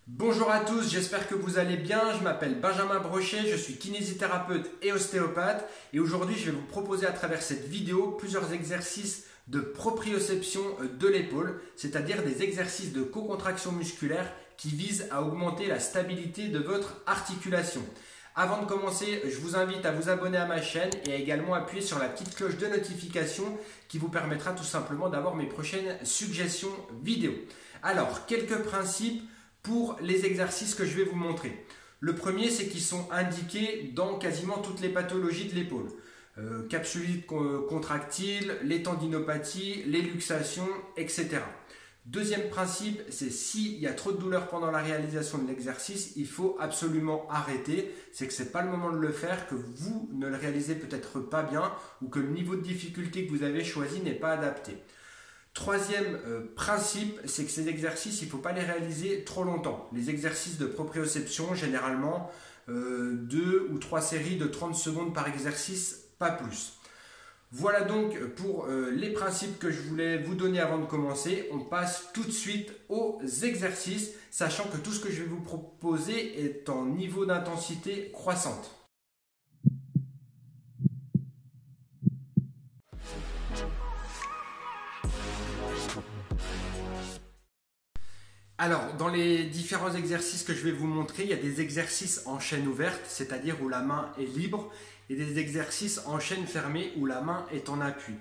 Bonjour à tous, j'espère que vous allez bien. Je m'appelle Benjamin Brochet, je suis kinésithérapeute et ostéopathe et aujourd'hui je vais vous proposer à travers cette vidéo plusieurs exercices de proprioception de l'épaule, c'est-à-dire des exercices de co-contraction musculaire qui visent à augmenter la stabilité de votre articulation. Avant de commencer, je vous invite à vous abonner à ma chaîne et à également appuyer sur la petite cloche de notification qui vous permettra tout simplement d'avoir mes prochaines suggestions vidéo. Alors, quelques principes pour les exercices que je vais vous montrer. Le premier, c'est qu'ils sont indiqués dans quasiment toutes les pathologies de l'épaule. Capsulite contractile, les tendinopathies, les luxations, etc. Deuxième principe, c'est s'il y a trop de douleur pendant la réalisation de l'exercice, il faut absolument arrêter. C'est que ce n'est pas le moment de le faire, que vous ne le réalisez peut-être pas bien ou que le niveau de difficulté que vous avez choisi n'est pas adapté. Troisième principe, c'est que ces exercices, il ne faut pas les réaliser trop longtemps. Les exercices de proprioception, généralement 2 ou 3 séries de 30 secondes par exercice, pas plus. Voilà donc pour les principes que je voulais vous donner avant de commencer. On passe tout de suite aux exercices, sachant que tout ce que je vais vous proposer est en niveau d'intensité croissante. Alors, dans les différents exercices que je vais vous montrer, il y a des exercices en chaîne ouverte, c'est-à-dire où la main est libre, et des exercices en chaîne fermée où la main est en appui.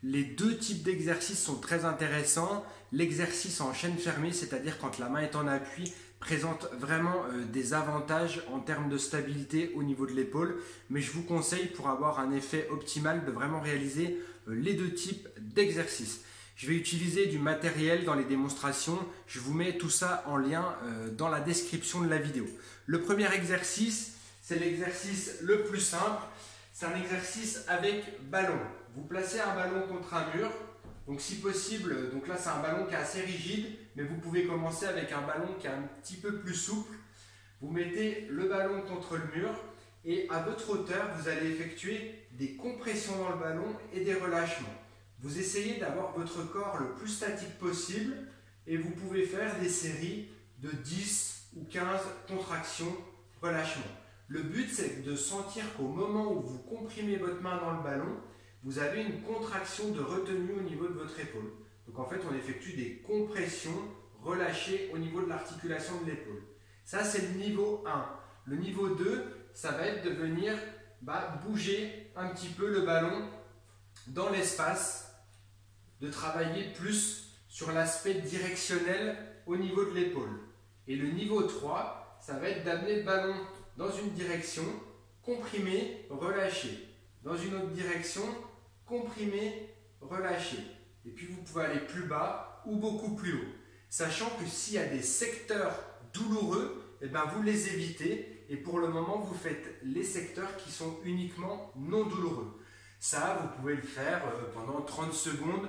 Les deux types d'exercices sont très intéressants. L'exercice en chaîne fermée, c'est-à-dire quand la main est en appui, présente vraiment des avantages en termes de stabilité au niveau de l'épaule, mais je vous conseille pour avoir un effet optimal de vraiment réaliser les deux types d'exercices. Je vais utiliser du matériel dans les démonstrations. Je vous mets tout ça en lien dans la description de la vidéo. Le premier exercice, c'est l'exercice le plus simple. C'est un exercice avec ballon. Vous placez un ballon contre un mur. Donc si possible, donc là c'est un ballon qui est assez rigide, mais vous pouvez commencer avec un ballon qui est un petit peu plus souple. Vous mettez le ballon contre le mur et à votre hauteur, vous allez effectuer des compressions dans le ballon et des relâchements. Vous essayez d'avoir votre corps le plus statique possible et vous pouvez faire des séries de 10 ou 15 contractions, relâchements. Le but, c'est de sentir qu'au moment où vous comprimez votre main dans le ballon, vous avez une contraction de retenue au niveau de votre épaule. Donc en fait, on effectue des compressions relâchées au niveau de l'articulation de l'épaule. Ça, c'est le niveau 1. Le niveau 2, ça va être de venir bouger un petit peu le ballon dans l'espace, de travailler plus sur l'aspect directionnel au niveau de l'épaule. Et le niveau 3, ça va être d'amener le ballon dans une direction, comprimer, relâcher. Dans une autre direction, comprimer, relâcher. Et puis vous pouvez aller plus bas ou beaucoup plus haut. Sachant que s'il y a des secteurs douloureux, vous les évitez. Et pour le moment, vous faites les secteurs qui sont uniquement non douloureux. Ça, vous pouvez le faire pendant 30 secondes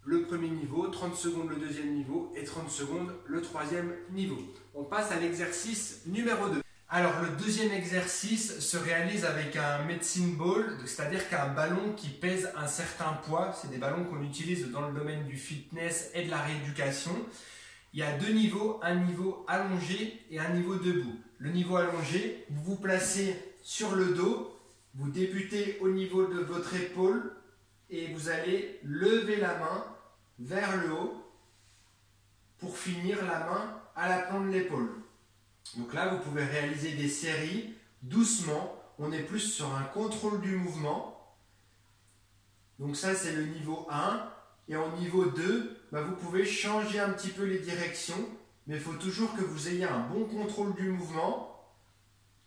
le premier niveau, 30 secondes le deuxième niveau et 30 secondes le troisième niveau. On passe à l'exercice numéro 2. Alors le deuxième exercice se réalise avec un medicine ball, c'est-à-dire qu'un ballon qui pèse un certain poids. C'est des ballons qu'on utilise dans le domaine du fitness et de la rééducation. Il y a deux niveaux, un niveau allongé et un niveau debout. Le niveau allongé, vous vous placez sur le dos, vous débutez au niveau de votre épaule et vous allez lever la main vers le haut pour finir la main à l'aplomb de l'épaule. Donc là, vous pouvez réaliser des séries doucement. On est plus sur un contrôle du mouvement. Donc ça, c'est le niveau 1. Et en niveau 2, vous pouvez changer un petit peu les directions, mais il faut toujours que vous ayez un bon contrôle du mouvement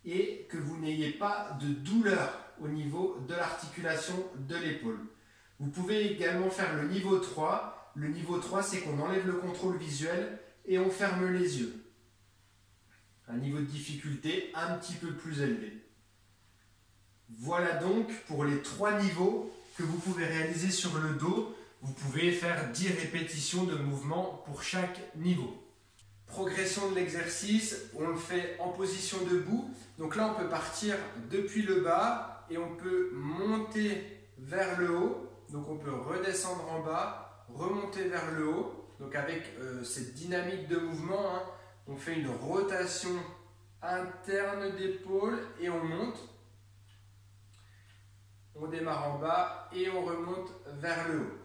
et que vous n'ayez pas de douleur au niveau de l'articulation de l'épaule. Vous pouvez également faire le niveau 3. Le niveau 3, c'est qu'on enlève le contrôle visuel et on ferme les yeux. Un niveau de difficulté un petit peu plus élevé. Voilà donc pour les 3 niveaux que vous pouvez réaliser sur le dos. Vous pouvez faire 10 répétitions de mouvement pour chaque niveau. Progression de l'exercice, on le fait en position debout. Donc là, on peut partir depuis le bas et on peut monter vers le haut. Donc on peut redescendre en bas, remonter vers le haut. Donc avec cette dynamique de mouvement, on fait une rotation interne d'épaule et on monte. On démarre en bas et on remonte vers le haut.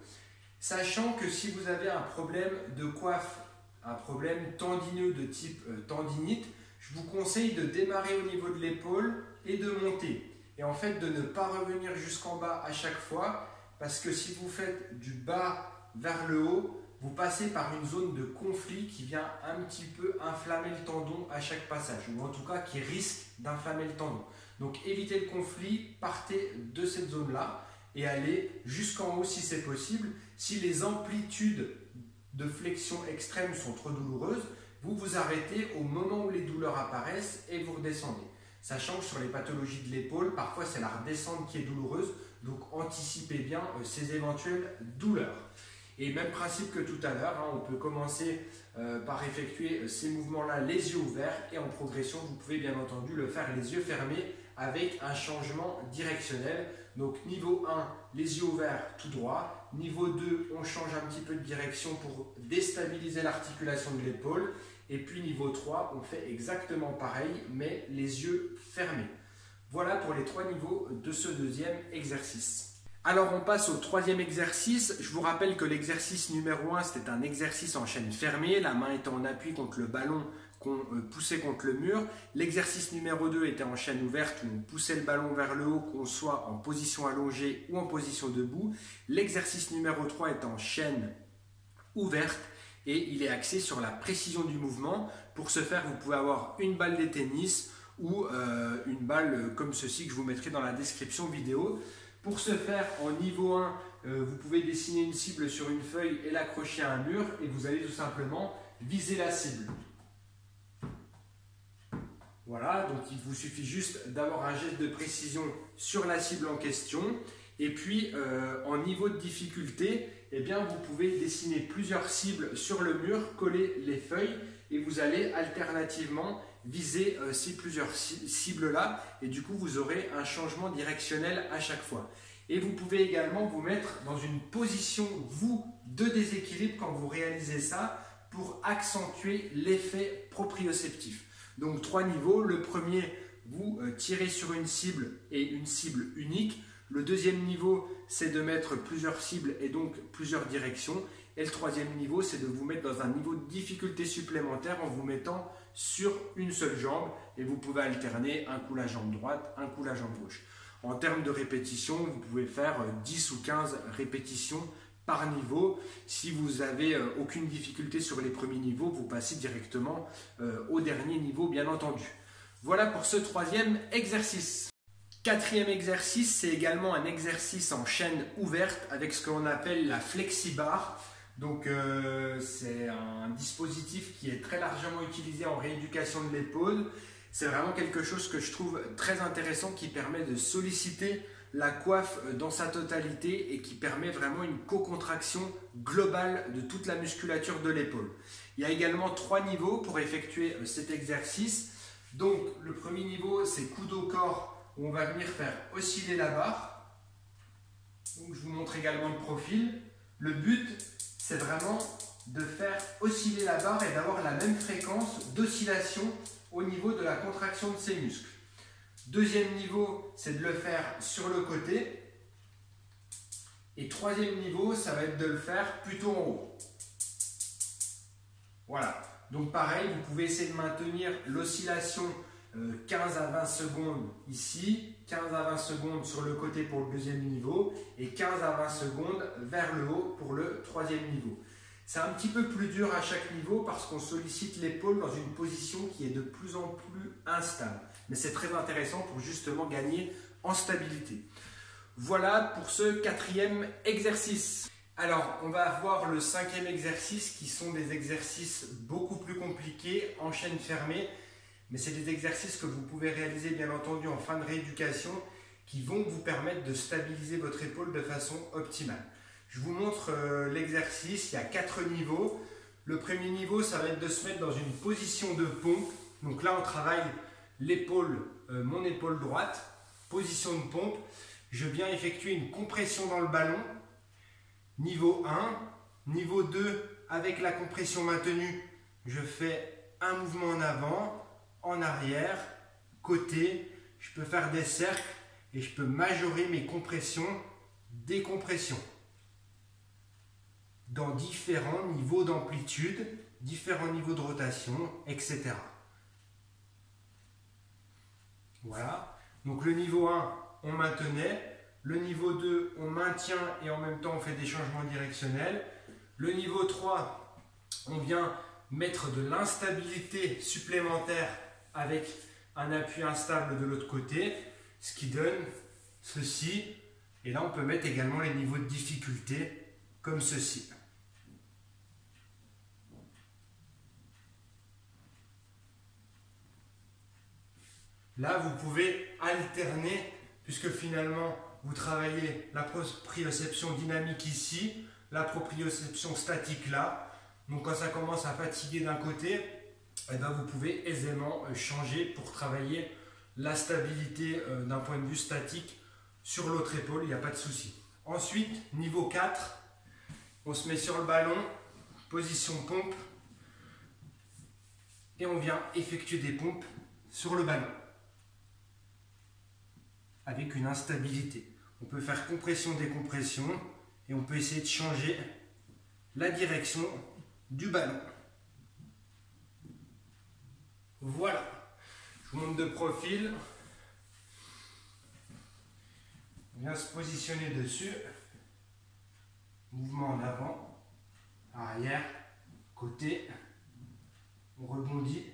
Sachant que si vous avez un problème de coiffe, un problème tendineux de type tendinite, je vous conseille de démarrer au niveau de l'épaule et de monter. Et en fait de ne pas revenir jusqu'en bas à chaque fois, parce que si vous faites du bas vers le haut, vous passez par une zone de conflit qui vient un petit peu inflammer le tendon à chaque passage, ou en tout cas qui risque d'inflammer le tendon. Donc évitez le conflit, partez de cette zone-là et allez jusqu'en haut si c'est possible. Si les amplitudes de flexion extrême sont trop douloureuses, vous vous arrêtez au moment où les douleurs apparaissent et vous redescendez. Sachant que sur les pathologies de l'épaule, parfois c'est la redescente qui est douloureuse, donc anticipez bien ces éventuelles douleurs. Et même principe que tout à l'heure, on peut commencer par effectuer ces mouvements-là les yeux ouverts et en progression, vous pouvez bien entendu le faire les yeux fermés avec un changement directionnel. Donc niveau 1, les yeux ouverts tout droit. Niveau 2, on change un petit peu de direction pour déstabiliser l'articulation de l'épaule. Et puis niveau 3, on fait exactement pareil, mais les yeux fermés. Voilà pour les 3 niveaux de ce deuxième exercice. Alors on passe au troisième exercice. Je vous rappelle que l'exercice numéro 1, c'était un exercice en chaîne fermée. La main était en appui contre le ballon qu'on poussait contre le mur. L'exercice numéro 2 était en chaîne ouverte où on poussait le ballon vers le haut, qu'on soit en position allongée ou en position debout. L'exercice numéro 3 est en chaîne ouverte et il est axé sur la précision du mouvement. Pour ce faire, vous pouvez avoir une balle de tennis ou une balle comme ceci que je vous mettrai dans la description vidéo. Pour ce faire, en niveau 1, vous pouvez dessiner une cible sur une feuille et l'accrocher à un mur et vous allez tout simplement viser la cible. Voilà, donc il vous suffit juste d'avoir un geste de précision sur la cible en question. Et puis, en niveau de difficulté, eh bien, vous pouvez dessiner plusieurs cibles sur le mur, coller les feuilles et vous allez alternativement viser ces plusieurs cibles-là et du coup, vous aurez un changement directionnel à chaque fois. Et vous pouvez également vous mettre dans une position, vous, de déséquilibre quand vous réalisez ça pour accentuer l'effet proprioceptif. Donc 3 niveaux. Le premier, vous tirez sur une cible et une cible unique. Le deuxième niveau, c'est de mettre plusieurs cibles et donc plusieurs directions. Et le troisième niveau, c'est de vous mettre dans un niveau de difficulté supplémentaire en vous mettant sur une seule jambe. Et vous pouvez alterner un coup la jambe droite, un coup la jambe gauche. En termes de répétition, vous pouvez faire 10 ou 15 répétitions par niveau. Si vous n'avez aucune difficulté sur les premiers niveaux, vous passez directement au dernier niveau, bien entendu. Voilà pour ce troisième exercice. Quatrième exercice, c'est également un exercice en chaîne ouverte avec ce qu'on appelle la flexibar. Donc c'est un dispositif qui est très largement utilisé en rééducation de l'épaule. C'est vraiment quelque chose que je trouve très intéressant qui permet de solliciter la coiffe dans sa totalité et qui permet vraiment une co-contraction globale de toute la musculature de l'épaule. Il y a également 3 niveaux pour effectuer cet exercice. Donc le premier niveau, c'est coude au corps où on va venir faire osciller la barre. Donc, je vous montre également le profil. Le but, c'est vraiment de faire osciller la barre et d'avoir la même fréquence d'oscillation au niveau de la contraction de ces muscles. Deuxième niveau, c'est de le faire sur le côté. Et troisième niveau, ça va être de le faire plutôt en haut. Voilà. Donc pareil, vous pouvez essayer de maintenir l'oscillation 15 à 20 secondes ici, 15 à 20 secondes sur le côté pour le deuxième niveau et 15 à 20 secondes vers le haut pour le troisième niveau. C'est un petit peu plus dur à chaque niveau parce qu'on sollicite l'épaule dans une position qui est de plus en plus instable. Mais c'est très intéressant pour justement gagner en stabilité. Voilà pour ce quatrième exercice. Alors, on va voir le cinquième exercice qui sont des exercices beaucoup plus compliqués en chaîne fermée. Mais c'est des exercices que vous pouvez réaliser bien entendu en fin de rééducation qui vont vous permettre de stabiliser votre épaule de façon optimale. Je vous montre l'exercice, il y a 4 niveaux. Le premier niveau, ça va être de se mettre dans une position de pompe. Donc là, on travaille l'épaule, mon épaule droite, position de pompe. Je viens effectuer une compression dans le ballon. Niveau 1, niveau 2, avec la compression maintenue, je fais un mouvement en avant, en arrière, côté. Je peux faire des cercles et je peux majorer mes compressions, décompressions dans différents niveaux d'amplitude, différents niveaux de rotation, etc. Voilà. Donc le niveau 1, on maintenait. Le niveau 2, on maintient et en même temps on fait des changements directionnels. Le niveau 3, on vient mettre de l'instabilité supplémentaire avec un appui instable de l'autre côté, ce qui donne ceci. Et là, on peut mettre également les niveaux de difficulté comme ceci. Là, vous pouvez alterner, puisque finalement, vous travaillez la proprioception dynamique ici, la proprioception statique là. Donc quand ça commence à fatiguer d'un côté, eh bien, vous pouvez aisément changer pour travailler la stabilité d'un point de vue statique sur l'autre épaule, il n'y a pas de souci. Ensuite, niveau 4, on se met sur le ballon, position pompe, et on vient effectuer des pompes sur le ballon avec une instabilité. On peut faire compression-décompression et on peut essayer de changer la direction du ballon. Voilà, je vous montre de profil. On vient se positionner dessus. Mouvement en avant, arrière, côté. On rebondit.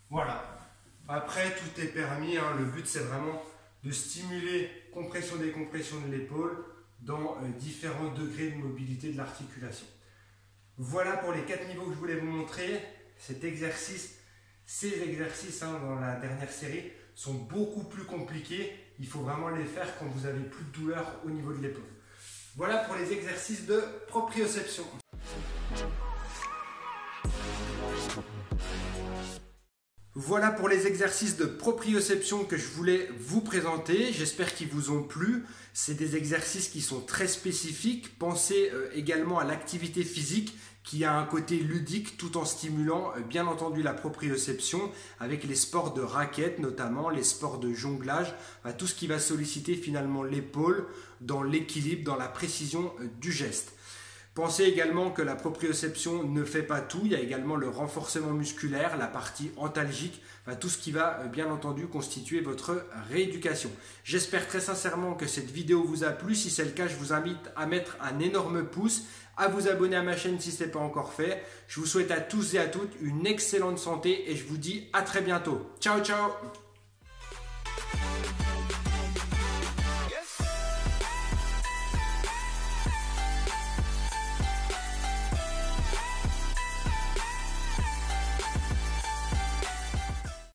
Voilà. Après, tout est permis. Hein. Le but, c'est vraiment de stimuler compression-décompression de l'épaule dans différents degrés de mobilité de l'articulation. Voilà pour les 4 niveaux que je voulais vous montrer. Cet exercice, ces exercices dans la dernière série sont beaucoup plus compliqués. Il faut vraiment les faire quand vous avez plus de douleur au niveau de l'épaule. Voilà pour les exercices de proprioception. Voilà pour les exercices de proprioception que je voulais vous présenter. J'espère qu'ils vous ont plu. C'est des exercices qui sont très spécifiques. Pensez également à l'activité physique qui a un côté ludique tout en stimulant bien entendu la proprioception avec les sports de raquettes notamment, les sports de jonglage, tout ce qui va solliciter finalement l'épaule dans l'équilibre, dans la précision du geste. Pensez également que la proprioception ne fait pas tout, il y a également le renforcement musculaire, la partie antalgique, tout ce qui va bien entendu constituer votre rééducation. J'espère très sincèrement que cette vidéo vous a plu, si c'est le cas je vous invite à mettre un énorme pouce, à vous abonner à ma chaîne si ce n'est pas encore fait. Je vous souhaite à tous et à toutes une excellente santé et je vous dis à très bientôt. Ciao ciao.